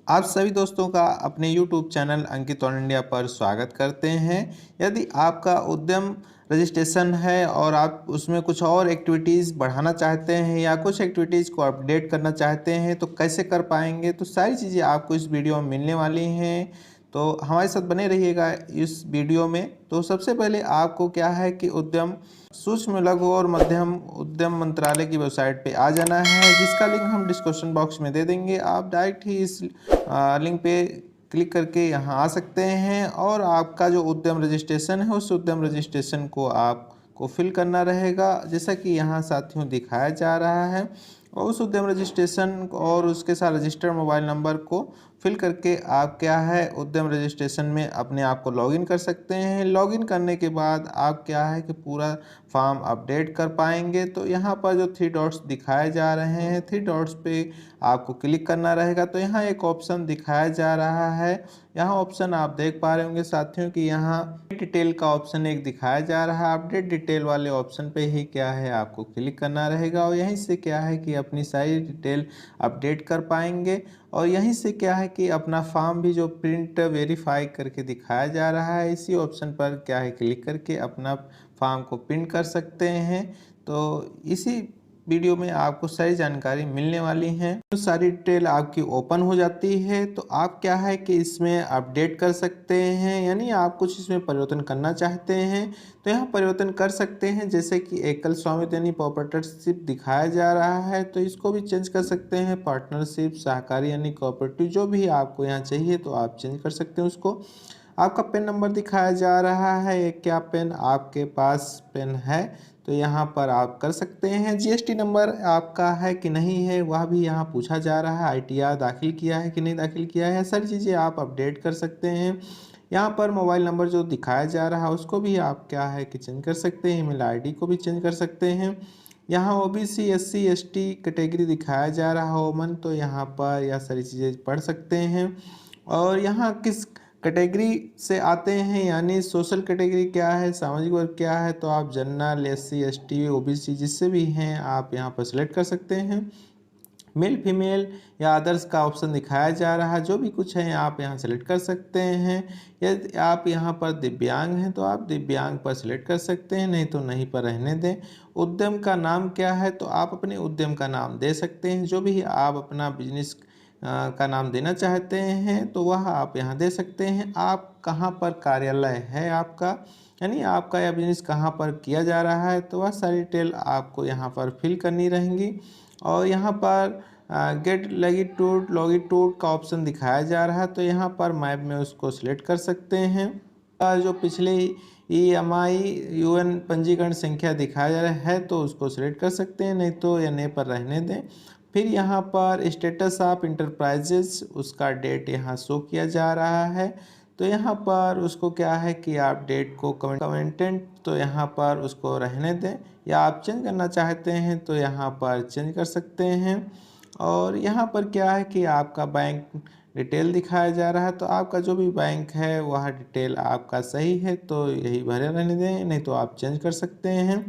आप सभी दोस्तों का अपने YouTube channel Ankit on India पर स्वागत करते हैं। यदि आपका उद्यम रजिस्ट्रेशन है और आप उसमें कुछ और एक्टिविटीज़ बढ़ाना चाहते हैं या कुछ एक्टिविटीज़ को अपडेट करना चाहते हैं तो कैसे कर पाएंगे, तो सारी चीज़ें आपको इस वीडियो में मिलने वाली हैं। तो हमारे साथ बने रहिएगा इस वीडियो में। तो सबसे पहले आपको क्या है कि उद्यम सूक्ष्म लघु और मध्यम उद्यम मंत्रालय की वेबसाइट पे आ जाना है, जिसका लिंक हम डिस्क्रिप्शन बॉक्स में दे देंगे। आप डायरेक्ट ही इस लिंक पे क्लिक करके यहाँ आ सकते हैं और आपका जो उद्यम रजिस्ट्रेशन है उस उद्यम रजिस्ट्रेशन को आपको फिल करना रहेगा, जैसा कि यहाँ साथियों दिखाया जा रहा है। और उस उद्यम रजिस्ट्रेशन और उसके साथ रजिस्टर्ड मोबाइल नंबर को फिल करके आप क्या है उद्यम रजिस्ट्रेशन में अपने आप को लॉगिन कर सकते हैं। लॉगिन करने के बाद आप क्या है कि पूरा फॉर्म अपडेट कर पाएंगे। तो यहाँ पर जो 3 डॉट्स दिखाए जा रहे हैं, 3 डॉट्स पे आपको क्लिक करना रहेगा। तो यहाँ एक ऑप्शन दिखाया जा रहा है, यहाँ ऑप्शन आप देख पा रहे होंगे साथियों कि यहाँ डिटेल का ऑप्शन एक दिखाया जा रहा है। अपडेट डिटेल वाले ऑप्शन पे ही क्या है आपको क्लिक करना रहेगा और यहीं से क्या है कि अपनी सारी डिटेल अपडेट कर पाएंगे। और यहीं से क्या है कि अपना फॉर्म भी जो प्रिंट वेरीफाई करके दिखाया जा रहा है, इसी ऑप्शन पर क्या है क्लिक करके अपना फॉर्म को प्रिंट कर सकते हैं। तो इसी वीडियो में आपको सारी जानकारी मिलने वाली है। तो सारी डिटेल आपकी ओपन हो जाती है तो आप क्या है कि इसमें अपडेट कर सकते हैं, यानी आप कुछ इसमें परिवर्तन करना चाहते हैं तो यहाँ परिवर्तन कर सकते हैं। जैसे कि एकल स्वामित्व यानी प्रोप्राइटरशिप दिखाया जा रहा है तो इसको भी चेंज कर सकते हैं। पार्टनरशिप, सहकारी यानी कोऑपरेटिव, जो भी आपको यहाँ चाहिए तो आप चेंज कर सकते हैं उसको। आपका पेन नंबर दिखाया जा रहा है, क्या पेन आपके पास पेन है तो यहाँ पर आप कर सकते हैं। जीएसटी नंबर आपका है कि नहीं है वह भी यहाँ पूछा जा रहा है। आईटीआर दाखिल किया है कि नहीं दाखिल किया है, सारी चीज़ें आप अपडेट कर सकते हैं। यहाँ पर मोबाइल नंबर जो दिखाया जा रहा है उसको भी आप क्या है कि चेंज कर सकते हैं। ईमेल आईडी को भी चेंज कर सकते हैं। यहाँ ओबीसी, एससी, एसटी कैटेगरी दिखाया जा रहा है ओमन, तो यहाँ पर यह सारी चीज़ें पढ़ सकते हैं। और यहाँ किस कैटेगरी से आते हैं, यानी सोशल कैटेगरी क्या है, सामाजिक वर्ग क्या है, तो आप जनरल, एससी, एसटी, ओबीसी जिससे भी हैं आप यहाँ पर सिलेक्ट कर सकते हैं। मेल, फीमेल या अदर्स का ऑप्शन दिखाया जा रहा है, जो भी कुछ है आप यहाँ सेलेक्ट कर सकते हैं। यदि आप यहाँ पर दिव्यांग हैं तो आप दिव्यांग पर सिलेक्ट कर सकते हैं, नहीं तो नहीं पर रहने दें। उद्यम का नाम क्या है तो आप अपने उद्यम का नाम दे सकते हैं, जो भी आप अपना बिजनेस का नाम देना चाहते हैं तो वह आप यहाँ दे सकते हैं। आप कहाँ पर कार्यालय है आपका, यानी आपका यह बिजनेस कहाँ पर किया जा रहा है, तो वह सारी डिटेल आपको यहाँ पर फिल करनी रहेंगी। और यहाँ पर गेट लॉगिट्यूड का ऑप्शन दिखाया जा रहा है तो यहाँ पर मैप में उसको सिलेक्ट कर सकते हैं। जो पिछले EMI UN पंजीकरण संख्या दिखाया जा रहा है तो उसको सिलेक्ट कर सकते हैं, नहीं तो या नहीं पर रहने दें। फिर यहाँ पर स्टेटस ऑफ इंटरप्राइजेज, उसका डेट यहाँ शो किया जा रहा है तो यहाँ पर उसको क्या है कि आप डेट को कमेंटेंट तो यहाँ पर उसको रहने दें, या आप चेंज करना चाहते हैं तो यहाँ पर चेंज कर सकते हैं। और यहाँ पर क्या है कि आपका बैंक डिटेल दिखाया जा रहा है तो आपका जो भी बैंक है वह डिटेल आपका सही है तो यही भरे रहने दें, नहीं तो आप चेंज कर सकते हैं।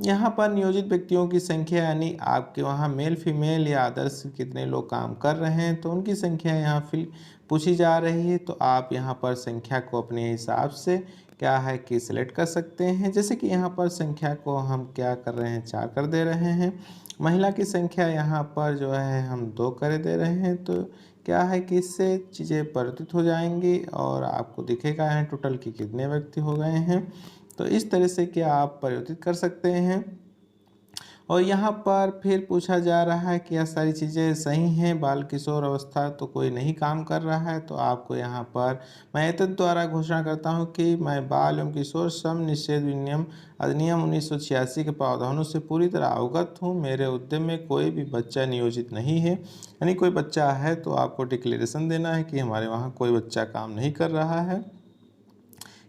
यहाँ पर नियोजित व्यक्तियों की संख्या, यानी आपके वहाँ मेल, फीमेल या अदर्स कितने लोग काम कर रहे हैं तो उनकी संख्या यहाँ फिल पूछी जा रही है तो आप यहाँ पर संख्या को अपने हिसाब से क्या है कि सिलेक्ट कर सकते हैं। जैसे कि यहाँ पर संख्या को हम क्या कर रहे हैं, 4 कर दे रहे हैं। महिला की संख्या यहाँ पर जो है हम 2 कर दे रहे हैं तो क्या है कि इससे चीज़ें परिवर्तित हो जाएंगी और आपको दिखेगा यहाँ टोटल कि कितने व्यक्ति हो गए हैं। तो इस तरह से क्या आप परिवर्तित कर सकते हैं। और यहाँ पर फिर पूछा जा रहा है कि यह सारी चीज़ें सही हैं। बाल किशोर अवस्था तो कोई नहीं काम कर रहा है तो आपको यहाँ पर मैं एतद द्वारा घोषणा करता हूँ कि मैं बाल एवं किशोर श्रम निषेध अधिनियम 1986 के प्रावधानों से पूरी तरह अवगत हूँ। मेरे उद्यम में कोई भी बच्चा नियोजित नहीं है, यानी कोई बच्चा है तो आपको डिक्लेरेशन देना है कि हमारे वहाँ कोई बच्चा काम नहीं कर रहा है।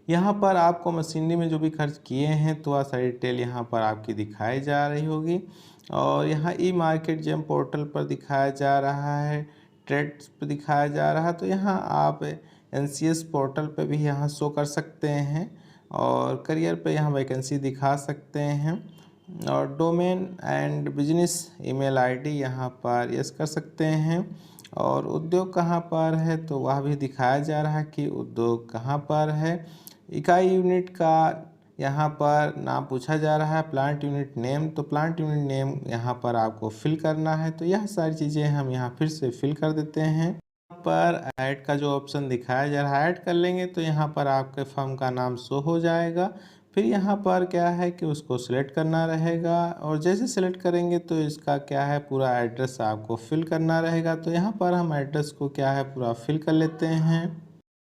यहाँ पर आपको मशीनरी में जो भी खर्च किए हैं तो वह सारी डिटेल यहाँ पर आपकी दिखाई जा रही होगी। और यहाँ ई-मार्केट जेम पोर्टल पर दिखाया जा रहा है, ट्रेड्स पर दिखाया जा रहा है तो यहाँ आप NCS पोर्टल पर भी यहाँ शो कर सकते हैं और करियर पे यहाँ वैकेंसी दिखा सकते हैं। और domain and business email ID यहाँ पर यस कर सकते हैं। और उद्योग कहाँ पर है तो वह भी दिखाया जा रहा है कि उद्योग कहाँ पर है। इकाई यूनिट का यहाँ पर नाम पूछा जा रहा है, प्लांट यूनिट नेम, तो प्लांट यूनिट नेम यहाँ पर आपको फिल करना है। तो यह सारी चीज़ें हम यहाँ फिर से फिल कर देते हैं। यहाँ पर ऐड का जो ऑप्शन दिखाया जा रहा है, ऐड कर लेंगे तो यहाँ पर आपके फर्म का नाम शो हो जाएगा। फिर यहाँ पर क्या है कि उसको सिलेक्ट करना रहेगा और जैसे सिलेक्ट करेंगे तो इसका क्या है पूरा एड्रेस आपको फिल करना रहेगा। तो यहाँ पर हम एड्रेस को क्या है पूरा फिल कर लेते हैं।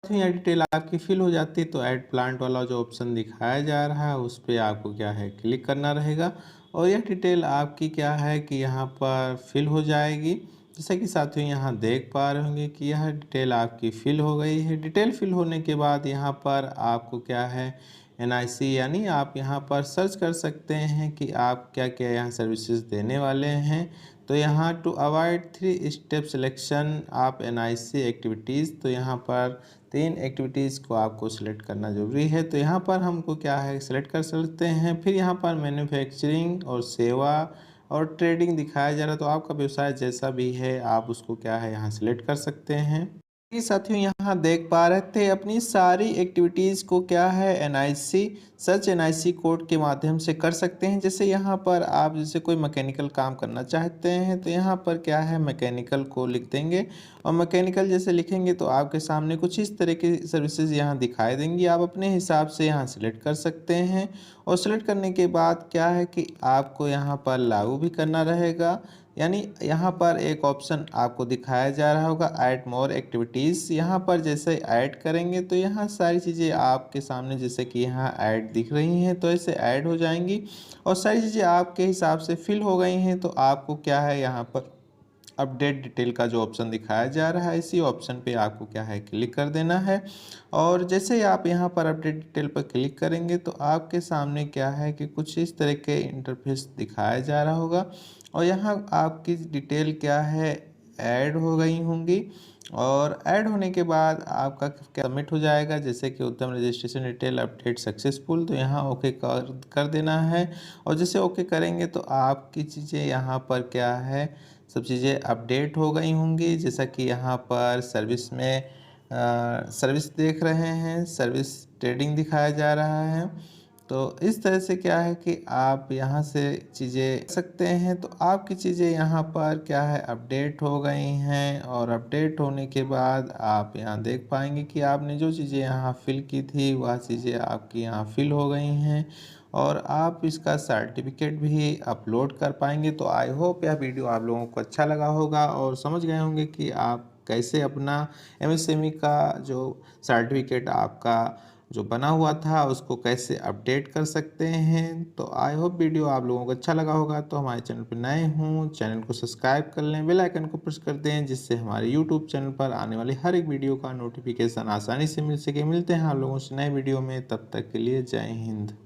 तो यहाँ डिटेल आपकी फिल हो जाती है तो ऐड प्लांट वाला जो ऑप्शन दिखाया जा रहा है उस पर आपको क्या है क्लिक करना रहेगा और यह डिटेल आपकी क्या है कि यहाँ पर फिल हो जाएगी। जैसा कि साथियों यहाँ देख पा रहे होंगे कि यह डिटेल आपकी फिल हो गई है। डिटेल फिल होने के बाद यहाँ पर आपको क्या है एनआईसी यानी आप यहाँ पर सर्च कर सकते हैं कि आप क्या क्या यहाँ सर्विसेज देने वाले हैं। तो यहाँ टू अवॉइड 3 स्टेप सिलेक्शन आप एनआईसी एक्टिविटीज़, तो यहाँ पर 3 एक्टिविटीज़ को आपको सिलेक्ट करना ज़रूरी है। तो यहाँ पर हमको क्या है सिलेक्ट कर सकते हैं। फिर यहाँ पर मैन्युफैक्चरिंग और सेवा और ट्रेडिंग दिखाया जा रहा है, तो आपका व्यवसाय जैसा भी है आप उसको क्या है यहाँ सिलेक्ट कर सकते हैं। ये साथियों यहाँ देख पा रहे थे अपनी सारी एक्टिविटीज़ को क्या है एनआईसी सर्च एनआईसी कोड के माध्यम से कर सकते हैं। जैसे यहाँ पर आप जैसे कोई मैकेनिकल काम करना चाहते हैं तो यहाँ पर क्या है मैकेनिकल को लिख देंगे और मैकेनिकल जैसे लिखेंगे तो आपके सामने कुछ इस तरह की सर्विसेज यहाँ दिखाई देंगी। आप अपने हिसाब से यहाँ सिलेक्ट कर सकते हैं और सिलेक्ट करने के बाद क्या है कि आपको यहाँ पर लागू भी करना रहेगा। यानी यहाँ पर एक ऑप्शन आपको दिखाया जा रहा होगा ऐड मोर एक्टिविटीज़। यहाँ पर जैसे ऐड करेंगे तो यहाँ सारी चीज़ें आपके सामने जैसे कि यहाँ ऐड दिख रही हैं तो ऐसे ऐड हो जाएंगी और सारी चीज़ें आपके हिसाब से फिल हो गई हैं। तो आपको क्या है यहाँ पर अपडेट डिटेल का जो ऑप्शन दिखाया जा रहा है इसी ऑप्शन पे आपको क्या है क्लिक कर देना है और जैसे ही आप यहाँ पर अपडेट डिटेल पर क्लिक करेंगे तो आपके सामने क्या है कि कुछ इस तरह के इंटरफेस दिखाया जा रहा होगा और यहाँ आपकी डिटेल क्या है ऐड हो गई होंगी और ऐड होने के बाद आपका क्या सबमिट हो जाएगा। जैसे कि उद्यम रजिस्ट्रेशन डिटेल अपडेट सक्सेसफुल, तो यहाँ ओके कर देना है और जैसे ओके करेंगे तो आपकी चीज़ें यहाँ पर क्या है सब चीज़ें अपडेट हो गई होंगी। जैसा कि यहाँ पर सर्विस में सर्विस देख रहे हैं, सर्विस ट्रेडिंग दिखाया जा रहा है। तो इस तरह से क्या है कि आप यहाँ से चीज़ें कर सकते हैं। तो आपकी चीज़ें यहाँ पर क्या है अपडेट हो गई हैं और अपडेट होने के बाद आप यहाँ देख पाएंगे कि आपने जो चीज़ें यहाँ फिल की थी वह चीज़ें आपकी यहाँ फिल हो गई हैं और आप इसका सर्टिफिकेट भी अपलोड कर पाएंगे। तो आई होप यह वीडियो आप लोगों को अच्छा लगा होगा और समझ गए होंगे कि आप कैसे अपना एमएसएमई का जो सर्टिफिकेट आपका जो बना हुआ था उसको कैसे अपडेट कर सकते हैं। तो आई होप वीडियो आप लोगों को अच्छा लगा होगा। तो हमारे चैनल पर नए हों चैनल को सब्सक्राइब कर लें, बेल आइकन को प्रेस कर दें जिससे हमारे यूट्यूब चैनल पर आने वाली हर एक वीडियो का नोटिफिकेशन आसानी से मिल सके। मिलते हैं आप लोगों से नए वीडियो में, तब तक के लिए जय हिंद।